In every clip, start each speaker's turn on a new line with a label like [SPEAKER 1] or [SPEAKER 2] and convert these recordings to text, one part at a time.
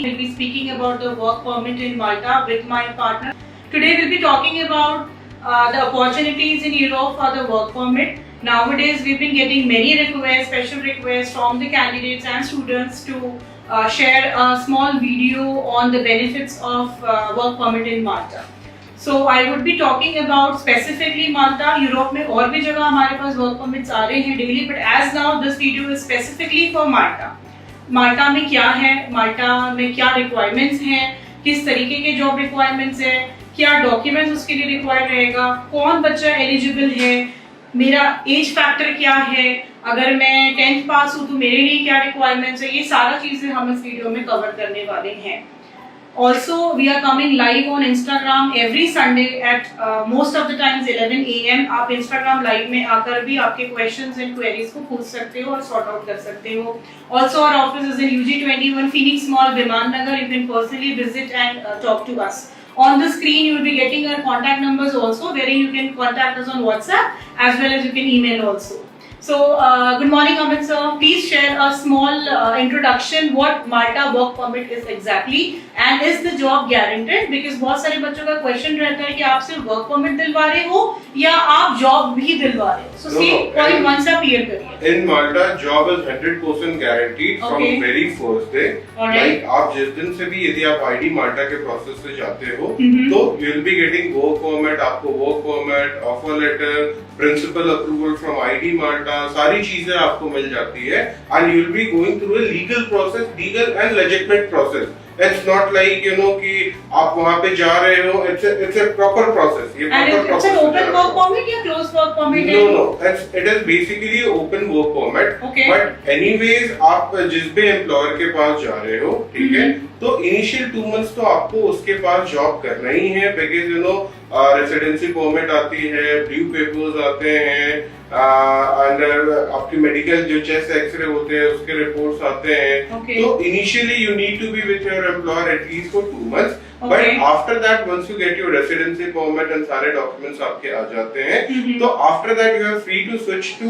[SPEAKER 1] We'll be speaking about the work permit in Malta with my partner. Today we'll be talking about the opportunities in Europe for the work permit. Nowadays we've been getting many requests, special requests from the candidates and students to share a small video on the benefits of work permit in Malta. So I would be talking about specifically Malta. Europe में और भी जगह हमारे पास work permits आ रहे हैं daily, but as now this video is specifically for Malta. माल्टा में क्या है, माल्टा में क्या रिक्वायरमेंट्स हैं, किस तरीके के जॉब रिक्वायरमेंट्स हैं, क्या डॉक्यूमेंट्स उसके लिए रिक्वायर्ड रहेगा, कौन बच्चा एलिजिबल है, मेरा एज फैक्टर क्या है, अगर मैं 10th पास हूँ तो मेरे लिए क्या रिक्वायरमेंट्स है, ये सारा चीजें हम इस वीडियो में कवर करने वाले हैं. Also, we are coming live on Instagram every Sunday at most of the times 11 AM. आप Instagram live में आकर भी आपके questions and queries को पूछ सकते हो और sort out कर सकते हो. Also, our office is in UG21 Phoenix Mall, Biman Nagar. You can personally visit and talk to us. On the screen, you will be getting our contact numbers also, wherein you can contact us on WhatsApp as well as you can email also. So, good morning, Amit sir. Please share a small introduction what Malta work permit is exactly and is the job guaranteed? Because बहुत सारे बच्चों का question रहता है कि आप सिर्फ work permit दिलवा रहे हो या आप job भी दिलवा रहे हो. So, point one से clear करिए.
[SPEAKER 2] In Malta, job is 100% guaranteed from very first day. Like आप जिस दिन से भी यदि आप ID Malta के process से जाते हो, तो you will be getting work permit, आपको work permit, offer letter, principal approval from ID Malta. सारी चीजें आपको मिल जाती है and you will be going through a legal process, legal and legitimate process. It's not like कि आप वहाँ पे जा रहे हो. It's a proper process. ये proper process.
[SPEAKER 1] It's an open work permit या closed work permit?
[SPEAKER 2] No. It is basically open work permit.
[SPEAKER 1] Okay.
[SPEAKER 2] But anyways आप जिस भी employer के पास जा रहे हो, ठीक है? तो initial 2 months तो आपको उसके पास job करना ही है because residency permit आती है, blue papers आते हैं, आपकी मेडिकल जो चेस्ट एक्सरे होते हैं उसके रिपोर्ट्स आते हैं. तो initially you need to be with your employer at least for 2 months. But after that once you get your residency permit and सारे डॉक्यूमेंट्स आपके आ जाते हैं, तो after that you are free to switch to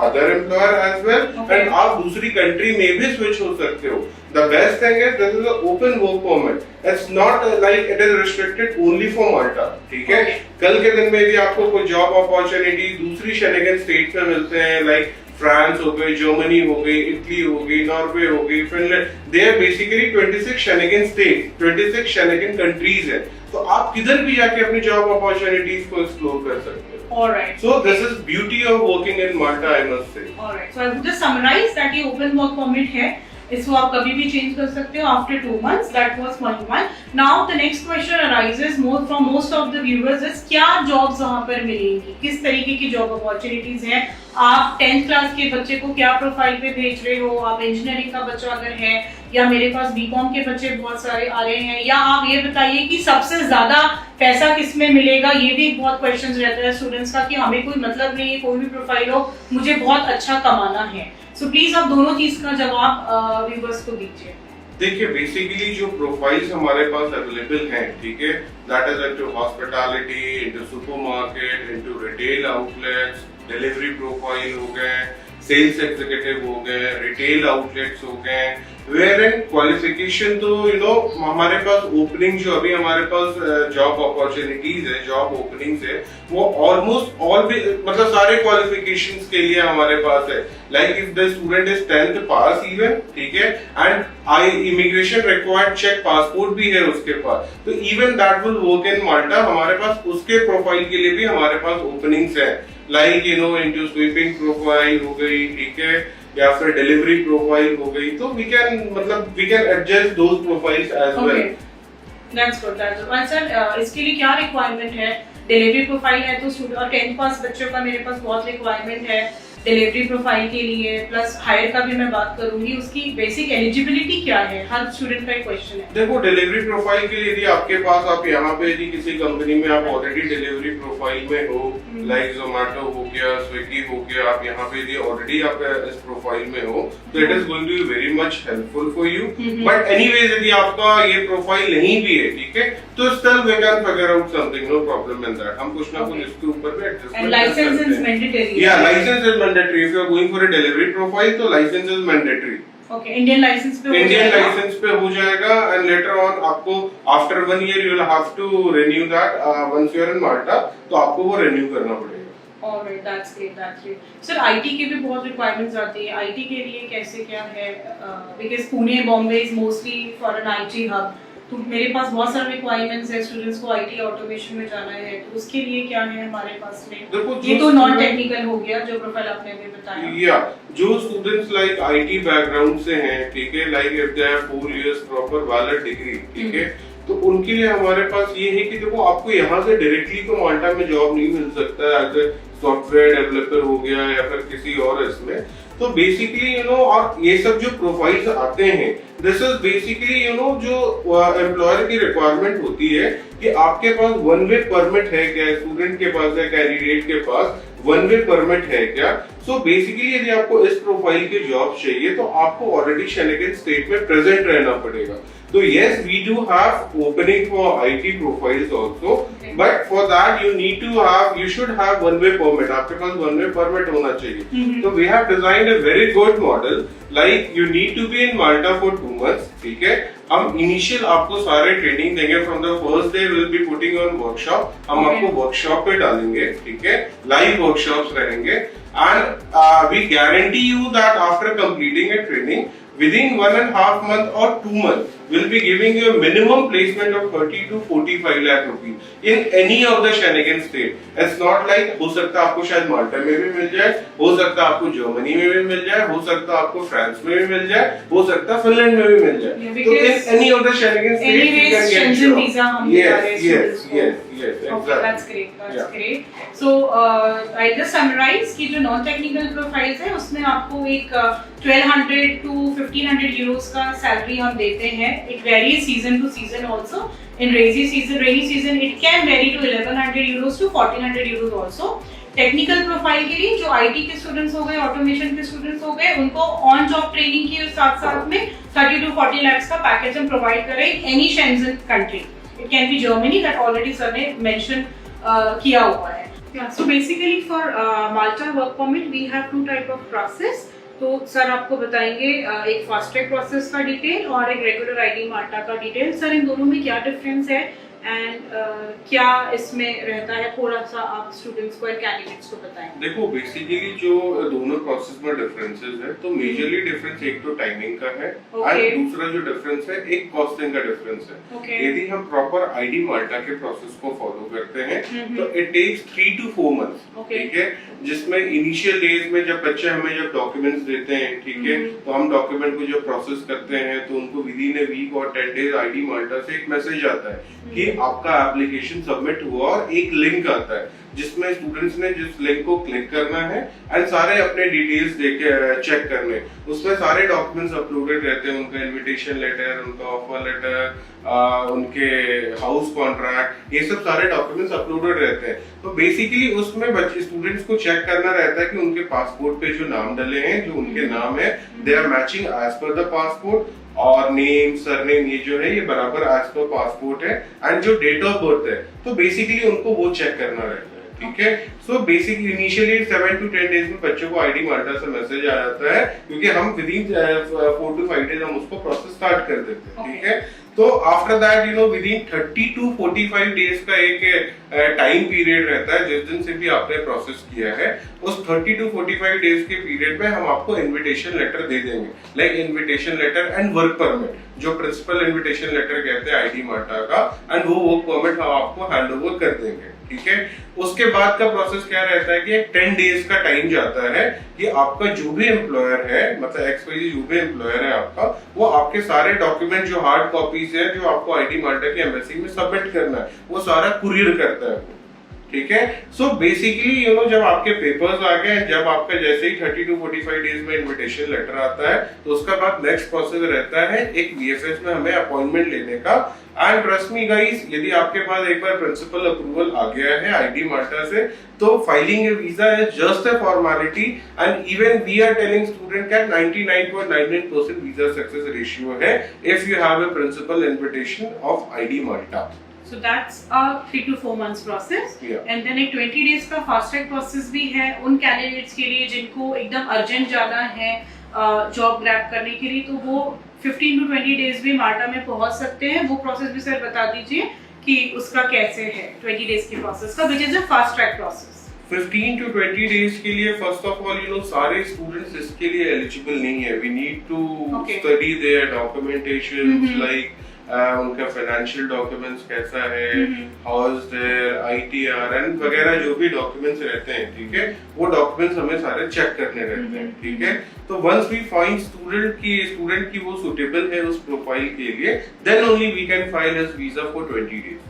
[SPEAKER 2] other employer as well and आप दूसरी country में भी स्विच हो सकते हो. The best thing is this is an open work permit. It's not like it is restricted only for Malta. ठीक है? कल के दिन में भी आपको कोई जॉब अपॉर्चुनिटी दूसरी शेनेगन स्टेट में मिलते हैं, लाइक फ्रांस हो गई, जर्मनी हो गई, इटली हो गई, नॉर्वे हो गई, Finland. They are basically 26 Schengen state, 26 Schengen countries है. तो आप किधर भी जाके अपनी जॉब अपॉर्चुनिटीज को एक्सप्लोर कर सकते हो.
[SPEAKER 1] Alright.
[SPEAKER 2] So this is beauty of working in Malta, I must say.
[SPEAKER 1] Alright. So I would just summarize that ये open work permit है. इसको आप कभी भी चेंज कर सकते हो after 2 months. That was point one. Now the next question arises more from most of the viewers is क्या जॉब्स वहाँ पर मिलेंगी, किस तरीके की जॉब अपॉर्चुनिटीज हैं. आप 10th क्लास के बच्चे को क्या प्रोफाइल पे भेज रहे हो, आप इंजीनियरिंग का बच्चा अगर है या मेरे पास बीकॉम के बच्चे बहुत सारे आ रहे हैं, या आप ये बताइए कि सबसे ज्यादा पैसा किस में मिलेगा. ये भी बहुत क्वेश्चंस रहता है स्टूडेंट्स का कि हमें कोई मतलब नहीं है, कोई भी प्रोफाइल हो, मुझे बहुत अच्छा कमाना है. सो प्लीज आप दोनों चीज का जवाब व्यूअर्स को दीजिए.
[SPEAKER 2] देखिए बेसिकली जो प्रोफाइल्स हमारे पास अवेलेबल हैं, ठीक है, that is into hospitality, into supermarket, into retail outlets, delivery profile हो गए, सेल्स एग्जीक्यूटिव हो गए, रिटेल आउटलेट्स हो गए, वेयर एंड क्वालिफिकेशन. तो हमारे पास ओपनिंग जो अभी हमारे पास जॉब अपॉर्चुनिटीज है, जॉब ओपनिंग्स है, वो ऑलमोस्ट ऑल भी मतलब सारे क्वालिफिकेशंस के लिए हमारे पास है. Like if the student is 10th pass even, ठीक है, and immigration required check passport भी है उसके पास, तो even that will work in Malta. हमारे पास उसके प्रोफाइल के लिए भी हमारे पास ओपनिंग्स है, लाइक इनटू स्वीपिंग प्रोफाइल हो गई, ठीक है, या फिर डिलीवरी प्रोफाइल हो गई. तो we can adjust those profiles as well.
[SPEAKER 1] That's good. Sir इसके लिए क्या रिक्वायरमेंट है? डिलीवरी प्रोफाइल है तो स्टूडेंट और 10th पास बच्चों का मेरे पास बहुत रिक्वायरमेंट है डिलीवरी प्रोफाइल के लिए, प्लस हायर का भी मैं बात करूंगी. उसकी बेसिक एलिजिबिलिटी क्या है, हर स्टूडेंट का एक क्वेश्चन है.
[SPEAKER 2] देखो डिलीवरी प्रोफाइल के लिए यदि आपके पास आप यहाँ पे यदि किसी कंपनी में आप ऑलरेडी डिलीवरी प्रोफाइल में हो, लाइक जोमेटो हो गया, स्विगी हो गया, आप यहाँ पे यदि ऑलरेडी आप इस प्रोफाइल में हो तो it is going to be very much helpful for you. But anyways यदि आपका ये प्रोफाइल नहीं भी है, ठीक है, तो still we can figure out something, no problem in that. हम कुछ ना कुछ इसके ऊपर भी एडजस्टमेंट.
[SPEAKER 1] License is mandatory.
[SPEAKER 2] या license is mandatory. If you are going for a delivery profile तो license is mandatory.
[SPEAKER 1] Okay, Indian license पे
[SPEAKER 2] हो जाएगा एंड लेटर ऑन आपको after 1 year you will have to renew that once you are in Malta, तो आपको वो renew करना पड़ेगा।
[SPEAKER 1] Alright, that's great, that's great. Sir, IT की भी बहुत requirements आती है, IT के लिए कैसे क्या है? Because Pune, Bombay is mostly for an IT hub. तो मेरे पास बहुत सारे requirements है, स्टूडेंट्स को IT ऑटोमेशन में जाना है, तो उसके लिए क्या है हमारे पास में? ये तो नॉन टेक्निकल हो गया जो प्रोफाइल आपने अभी बताया।
[SPEAKER 2] या जो स्टूडेंट्स लाइक IT बैकग्राउंड से हैं, ठीक है, like if they have 4 years proper valid degree, ठीक है, तो उनके लिए हमारे पास ये है कि देखो आपको यहाँ से डायरेक्टली तो माल्टा में जॉब नहीं मिल सकता है, अगर सॉफ्टवेयर डेवलपर हो गया या फिर किसी और इसमें, तो बेसिकली यू नो, और ये सब जो प्रोफाइल्स आते हैं, this is basically you know जो एम्प्लॉयर की रिक्वायरमेंट होती है कि आपके पास 1 वे परमिट है क्या, स्टूडेंट के पास या कैंडिडेट के पास 1 वे परमिट है क्या। सो बेसिकली यदि आपको इस प्रोफाइल की जॉब चाहिए तो आपको ऑलरेडी शेनेगन स्टेट में प्रेजेंट रहना पड़ेगा। तो yes, we do have opening for IT profiles also, but for that you should have 1 way permit. आपके पास 1 way permit होना चाहिए। तो we have designed a very good model, like you need to be in Malta for 2 months, ठीक है। हम initial आपको सारे training देंगे, from the first day will be putting on workshop, हम आपको वर्कशॉप पे डालेंगे, ठीक है, लाइव वर्कशॉप्स रहेंगे, and we guarantee you that after completing a training within 1.5 months or 2 months will be giving you a minimum placement of 30 to 45 lakh rupees in any of the Schengen state. It's not like हो सकता है आपको शायद माल्टा में भी मिल जाए, हो सकता है आपको जर्मनी में भी मिल जाए, हो सकता है आपको फ्रांस में भी मिल जाए, हो सकता है फिनलैंड में भी मिल जाए। तो in any of the Schengen states you can get
[SPEAKER 1] Schengen visa हम
[SPEAKER 2] yes, exactly.
[SPEAKER 1] Okay, that's great. That's great. So I just summarize कि जो नॉन टेक्निकल प्रोफाइल्स है उसमें आपको एक 1200 to 1500 euros का सैलरी हम देते हैं। It varies season to season also. In rainy season it can vary to 1100 euros to 1400 euros also. Technical profile के लिए जो आईटी के स्टूडेंट्स हो गए, ऑटोमेशन के स्टूडेंट्स हो गए, उनको ऑन जॉब ट्रेनिंग के साथ साथ में 30 to 40 lakhs का पैकेज हम प्रोवाइड करें any Schengen country. It can be Germany that already sir ने mention किया हुआ है। So basically for Malta work permit we have 2 type of process। तो सर आपको बताएंगे एक फास्ट ट्रैक प्रोसेस का डिटेल और एक रेगुलर आईडी माल्टा का डिटेल। सर इन दोनों में क्या डिफरेंस है एंड क्या इसमें रहता है, थोड़ा सा आप स्टूडेंट्स को और कैंडिडेट्स को बताएं।
[SPEAKER 2] देखो बेसिकली जो दोनों प्रोसेस में डिफरेंसेस है, तो मेजरली डिफरेंस एक तो टाइमिंग का है और दूसरा जो डिफरेंस है एक कॉस्टिंग का डिफरेंस है। यदि हम प्रॉपर आईडी माल्टा के प्रोसेस को फॉलो करते हैं तो इट टेक्स 3 to 4 months, ठीक है, जिसमें इनिशियल डेज में जब बच्चे हमें जब डॉक्यूमेंट्स देते हैं, ठीक है, तो हम डॉक्यूमेंट को जब प्रोसेस करते हैं तो उनको विदिन ए वीक और 10 days आईडी माल्टा से एक मैसेज आता है कि आपका एप्लीकेशन सबमिट हुआ और एक लिंक आता है जिसमें स्टूडेंट्स ने जिस लिंक को क्लिक करना है एंड सारे अपने डिटेल्स देके चेक करने, उसमें सारे डॉक्यूमेंट्स अपलोडेड रहते हैं, उनका इनविटेशन लेटर, उनका ऑफर लेटर, उनके हाउस कॉन्ट्रैक्ट, ये सब सारे डॉक्यूमेंट्स अपलोडेड रहते हैं। तो बेसिकली उसमें बच्चे स्टूडेंट्स को चेक करना रहता है कि उनके पासपोर्ट पे जो नाम डले हैं, जो उनके नाम है, they are matching as per the passport, और नेम सरनेम ये जो है ये बराबर एज पर पासपोर्ट है, एंड जो डेट ऑफ बर्थ है तो बेसिकली उनको वो चेक करना रहता है, ठीक है। So basically initially 7 to 10 days में बच्चों को आईडी माल्टा से मैसेज आ जाता है, क्योंकि हम विदिन 4 to 5 days हम उसको प्रोसेस स्टार्ट कर देते हैं, ठीक है। तो after that you know within 30 to 45 days का एक टाइम पीरियड रहता है, जिस दिन से भी आपने प्रोसेस किया है उस 30 to 45 days के पीरियड में हम आपको इनविटेशन लेटर दे देंगे, like invitation letter and work permit, जो प्रिंसिपल इनविटेशन लेटर कहते हैं आईडी माल्टा का, एंड वो वर्क परमिट हम आपको हैंड ओवर कर देंगे, ठीक है। उसके बाद का प्रोसेस क्या रहता है कि 10 days का टाइम जाता है कि आपका जो भी एम्प्लॉयर है, मतलब एक्सवाईजी जो भी एम्प्लॉयर है आपका, वो आपके सारे डॉक्यूमेंट जो हार्ड कॉपीज है जो आपको आईडी माल्टा की एम्बेसी में सबमिट करना है वो सारा कुरियर करता है, ठीक है। सो बेसिकली यू नो जब आपके पेपर्स आ गए, जब आपका जैसे ही 30 to 45 days में इनविटेशन लेटर आता है तो उसका बाद नेक्स्ट प्रोसेस रहता है एक वीएफएस में हमें अपॉइंटमेंट लेने का। एंड ट्रस्ट मी गाइस, यदि आपके पास एक बार प्रिंसिपल अप्रूवल आ गया है आईडी माल्टा से, तो filing a visa is just a formality, and even we are telling student का 99.99% वीजा सक्सेस रेशियो है if you have a principal invitation of ID Malta.
[SPEAKER 1] So that's a 3 to 4 months process, and then एक 20 days का fast track process भी है उन candidates के लिए जिनको एकदम अर्जेंट जाना है, जॉब ग्रैब करने के लिए, तो वो 15 to 20 डेज में माल्टा में पहुंच सकते हैं। वो प्रोसेस भी सर बता दीजिए कि उसका कैसे है 20 डेज की प्रोसेस का, which is a fast track process.
[SPEAKER 2] 15 to 20 days के लिए फर्स्ट ऑफ ऑल सारे स्टूडेंट्स इसके लिए एलिजिबल नहीं है। We need to study their documentation, like उनका फाइनेंशियल डॉक्यूमेंट्स कैसा है, हाउस देयर ITR एंड वगैरह जो भी डॉक्यूमेंट्स रहते हैं, ठीक है, वो डॉक्यूमेंट्स हमें सारे चेक करने रहते हैं, ठीक है। तो वंस वी फाइंड स्टूडेंट की वो सुटेबल है उस प्रोफाइल के लिए, then only we can file his visa for 20 days.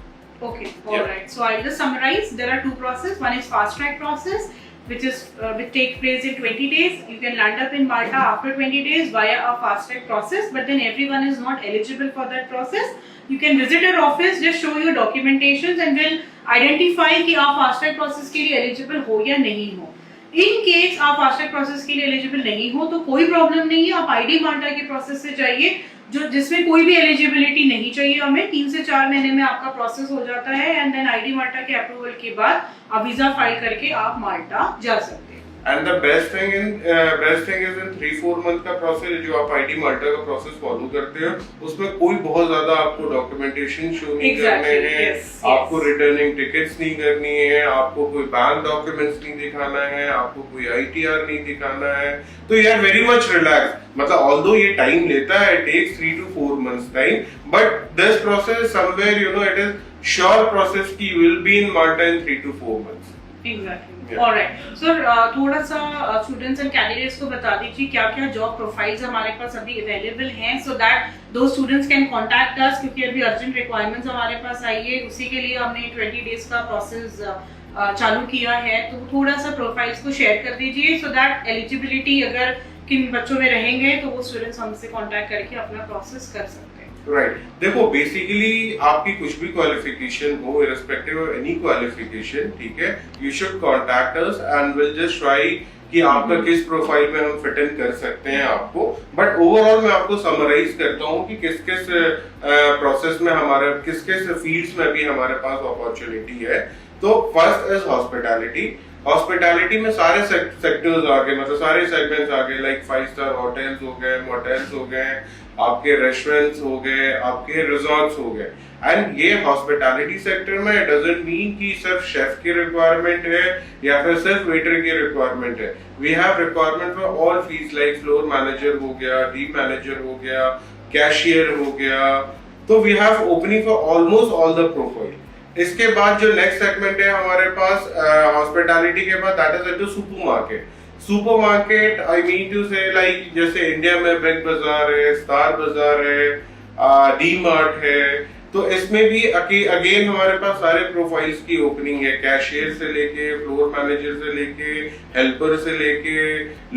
[SPEAKER 1] Okay, all right. So I'll just summarize. There are two processes. One is fast track process, which take place in 20 days. You can land up in Malta after 20 days via a fast track process, but then everyone is not eligible for that process. You can visit our office, just show your documentations, and we'll identify कि आप fast track process के लिए eligible हो या नहीं हो. In case आप fast track process के लिए eligible नहीं हो तो कोई problem नहीं है, आप ID Malta के process से जाइए, जो जिसमें कोई भी एलिजिबिलिटी नहीं चाहिए हमें। 3 से 4 महीने में आपका प्रोसेस हो जाता है, एंड देन ID माल्टा के अप्रूवल के बाद आप वीजा फाइल करके आप माल्टा जा सकते हैं।
[SPEAKER 2] And the best thing is in 3-4 month का प्रोसेस जो आप ID माल्टा का प्रोसेस फॉलो करते हो, उसमें कोई बहुत ज्यादा आपको डॉक्यूमेंटेशन शो नहीं करने हैं, आपको रिटर्निंग टिकट्स नहीं करनी है, आपको कोई बैंक डॉक्यूमेंट्स नहीं दिखाना है, आपको कोई ITR नहीं दिखाना है। तो you are very much relax. मतलब ऑल्दो ये टाइम लेता है, it takes 3 to 4 months time, but this process somewhere it is sure process की you will be in Malta in 3 to 4 months।
[SPEAKER 1] Exactly. All right. So थोड़ा सा students and candidates को बता दीजिए क्या क्या जॉब प्रोफाइल्स हमारे पास अभी अवेलेबल हैं, सो दैट दो स्टूडेंट्स कैन कांटेक्ट अस, क्योंकि अभी अर्जेंट रिक्वायरमेंट्स हमारे पास आई है, उसी के लिए हमने 20 डेज का प्रोसेस चालू किया है। तो थोड़ा सा प्रोफाइल्स को शेयर कर दीजिए, सो दैट एलिजिबिलिटी अगर किन बच्चों में रहेंगे तो वो स्टूडेंट्स हमसे कांटेक्ट करके अपना प्रोसेस कर सकते हैं।
[SPEAKER 2] राइट, देखो बेसिकली आपकी कुछ भी क्वालिफिकेशन हो, इररिस्पेक्टिव ऑफ एनी क्वालिफिकेशन, ठीक है, you should contact us and will just try कि आपका किस प्रोफाइल में हम फिट इन कर सकते हैं आपको। बट ओवरऑल मैं आपको समराइज करता हूँ कि किस किस प्रोसेस में हमारे किस किस फील्ड्स में भी हमारे पास अपॉर्चुनिटी है। तो फर्स्ट इज हॉस्पिटैलिटी। हॉस्पिटैलिटी में सारे सेक्टर्स आ गए, मतलब सारे सेगमेंट्स आ गए, लाइक 5 स्टार होटल्स हो गए, मोटेल्स हो गए, आपके रेस्टोरेंट्स हो गए, आपके रिजॉर्ट्स हो गए। एंड ये हॉस्पिटैलिटी सेक्टर में डजंट मीन कि सिर्फ शेफ की रिक्वायरमेंट है या फिर सिर्फ वेटर की रिक्वायरमेंट है। We have requirement for all fields, like floor manager हो गया, टीम मैनेजर हो गया, कैशियर हो गया। तो we have opening for almost all the profile. इसके बाद जो नेक्स्ट सेगमेंट है हमारे पास हॉस्पिटैलिटी के बाद, that is into supermarket. Supermarket I mean to say like जैसे इंडिया में बिग बाजार है, स्टार बाजार है, डी मार्ट है। तो इसमें भी अगेन हमारे पास सारे प्रोफाइल्स की ओपनिंग है, कैशियर से लेके फ्लोर मैनेजर से लेके हेल्पर से लेके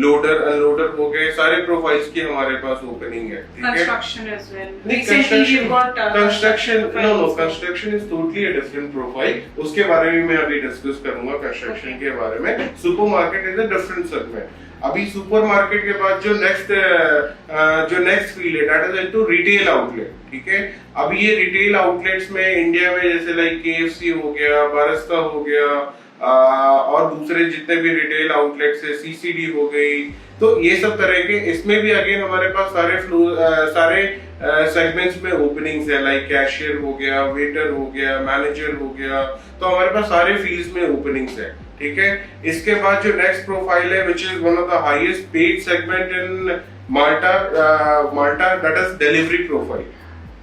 [SPEAKER 2] लोडर अनलोडर हो गए, सारे प्रोफाइल्स की हमारे पास ओपनिंग है।
[SPEAKER 1] Construction as well.
[SPEAKER 2] Construction is totally a different profile, उसके बारे में मैं अभी डिस्कस करूंगा कंस्ट्रक्शन के बारे में। Supermarket is a different segment. अभी सुपरमार्केट के बाद जो नेक्स्ट फील्ड है that is into retail outlet, ठीक है। अभी ये रिटेल आउटलेट्स में इंडिया में जैसे लाइक KFC हो गया, बारस्ता हो गया, और दूसरे जितने भी रिटेल आउटलेट्स है, CCD हो गई, तो ये सब तरह के इसमें भी अगेन हमारे पास सारे सेगमेंट्स में ओपनिंग्स है, लाइक कैशियर हो गया, वेटर हो गया, मैनेजर हो गया। तो हमारे पास सारे फील्ड्स में ओपनिंग्स है, ठीक है। इसके बाद जो नेक्स्ट प्रोफाइल है which is one of the highest paid segment in Malta that is delivery profile,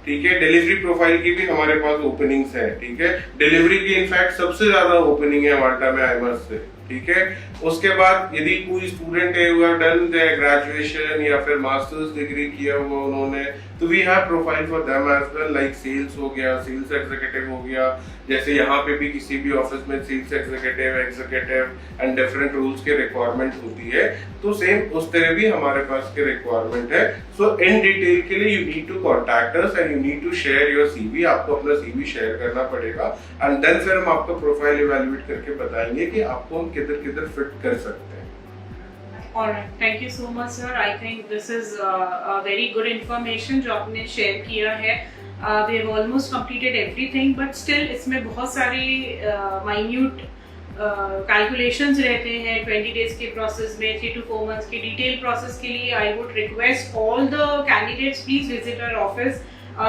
[SPEAKER 2] ठीक है। डिलीवरी प्रोफाइल की भी हमारे पास ओपनिंग्स है, ठीक है। डिलीवरी की इनफैक्ट सबसे ज्यादा ओपनिंग है माल्टा में आई मस्ट से, ठीक है। उसके बाद यदि कोई स्टूडेंट है हुआ डन ग्रेजुएशन या फिर मास्टर्स डिग्री किया हुआ उन्होंने, तो we have profile for them as well, like sales हो गया, सेल्स एग्जीक्यूटिव हो गया, जैसे यहाँ पे भी किसी भी ऑफिस में sales executive and different rules के रिक्वायरमेंट होती है, तो सेम उस तरह भी हमारे पास के रिक्वायरमेंट है। सो इन डिटेल के लिए you need to contact us and you need to share your CV। आपको अपना CV शेयर करना पड़ेगा एंड देन फिर हम आपका प्रोफाइल इवैल्यूएट करके बताएंगे कि आपको हम किधर फिट कर सकते हैं।
[SPEAKER 1] Alright, thank you so much sir. I think this is a very good information जो आपने शेयर किया है। We have almost completed everything, but still इसमें बहुत सारी minute कैलकुलेशंस रहते हैं 20 डेज के प्रोसेस में, 3 to 4 months के डिटेल प्रोसेस के लिए I would request all the candidates please visit our office.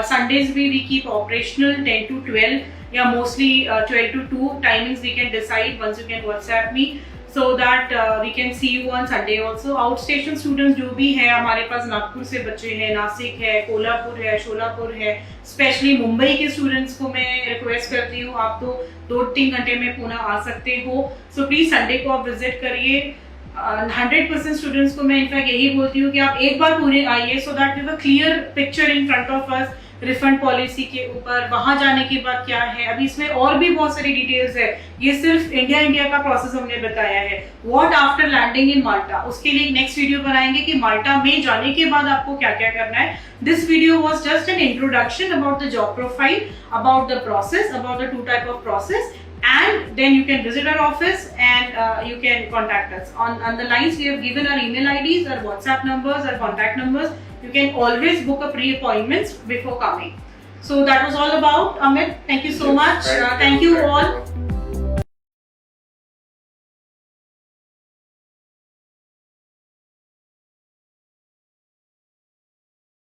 [SPEAKER 1] Sundays we keep operational 10 to 12, yeah, mostly 12 to 2 timings we can decide once you can WhatsApp me, so that we can see you on Sunday also. Outstation students जो भी है हमारे पास, नागपुर से बच्चे हैं, नासिक है, कोल्हापुर है, शोलापुर है, स्पेशली मुंबई के स्टूडेंट्स को मैं रिक्वेस्ट करती हूँ आप तो 2-3 घंटे में पुणे आ सकते हो. सो प्लीज संडे को आप विजिट करिए. 100% स्टूडेंट्स को मैं इनफैक्ट यही बोलती हूँ कि आप एक बार पुणे आइए, so that we have a clear picture in front of us. Refund policy के ऊपर वहां जाने के बाद क्या है, अभी इसमें और भी बहुत सारी डिटेल्स है. ये सिर्फ इंडिया का प्रोसेस हमने बताया है. व्हाट आफ्टर लैंडिंग इन माल्टा, उसके लिए नेक्स्ट वीडियो बनाएंगे कि माल्टा में जाने के बाद आपको क्या क्या करना है. This video was just an introduction about the job profile, about the process, about the 2 type of process, and then you can visit our office and you can contact us on the lines we have given, our email IDs, our WhatsApp numbers, our contact numbers. You can always book a pre-appointments before coming. So that was all about Amit. Thank you so much. Thank you all.